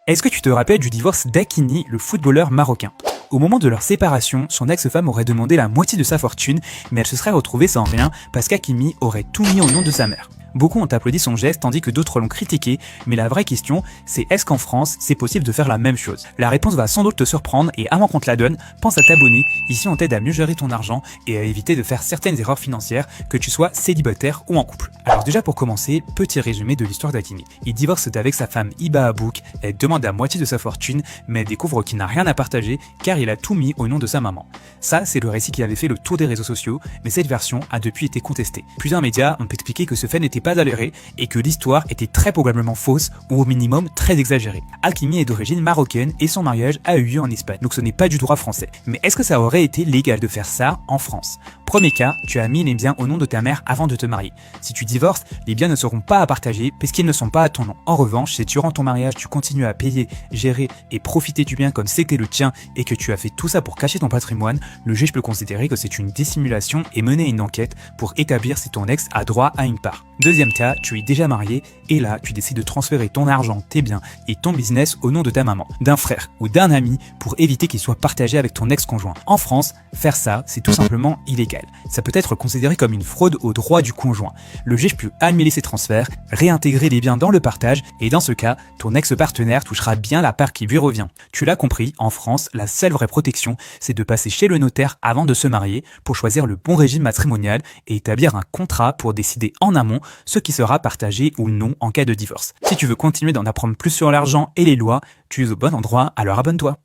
Est-ce que tu te rappelles du divorce d'Hakimi, le footballeur marocain? Au moment de leur séparation, son ex-femme aurait demandé la moitié de sa fortune, mais elle se serait retrouvée sans rien parce qu'Hakimi aurait tout mis au nom de sa mère. Beaucoup ont applaudi son geste tandis que d'autres l'ont critiqué, mais la vraie question, c'est est-ce qu'en France, c'est possible de faire la même chose? La réponse va sans doute te surprendre et avant qu'on te la donne, pense à t'abonner, ici on t'aide à mieux gérer ton argent et à éviter de faire certaines erreurs financières, que tu sois célibataire ou en couple. Alors déjà pour commencer, petit résumé de l'histoire d'Hakimi. Il divorce avec sa femme Hiba Abouk, elle demande la moitié de sa fortune, mais elle découvre qu'il n'a rien à partager car il a tout mis au nom de sa maman. Ça, c'est le récit qui avait fait le tour des réseaux sociaux, mais cette version a depuis été contestée. Plusieurs médias ont expliqué que ce fait n'était pas avéré et que l'histoire était très probablement fausse ou au minimum très exagérée. Hachimi est d'origine marocaine et son mariage a eu lieu en Espagne, donc ce n'est pas du droit français. Mais est-ce que ça aurait été légal de faire ça en France? Premier cas, tu as mis les biens au nom de ta mère avant de te marier. Si tu divorces, les biens ne seront pas à partager puisqu'ils ne sont pas à ton nom. En revanche, si durant ton mariage tu continues à payer, gérer et profiter du bien comme c'était le tien et que tu as fait tout ça pour cacher ton patrimoine, le juge peut considérer que c'est une dissimulation et mener une enquête pour établir si ton ex a droit à une part. Deuxième cas, tu es déjà marié et là tu décides de transférer ton argent, tes biens et ton business au nom de ta maman, d'un frère ou d'un ami pour éviter qu'il soit partagé avec ton ex-conjoint. En France, faire ça, c'est tout simplement illégal. Ça peut être considéré comme une fraude aux droits du conjoint. Le juge peut annuler ces transferts, réintégrer les biens dans le partage et dans ce cas, ton ex-partenaire touchera bien la part qui lui revient. Tu l'as compris, en France, la seule vraie protection, c'est de passer chez le notaire avant de se marier pour choisir le bon régime matrimonial et établir un contrat pour décider en amont ce qui sera partagé ou non en cas de divorce. Si tu veux continuer d'en apprendre plus sur l'argent et les lois, tu es au bon endroit, alors abonne-toi.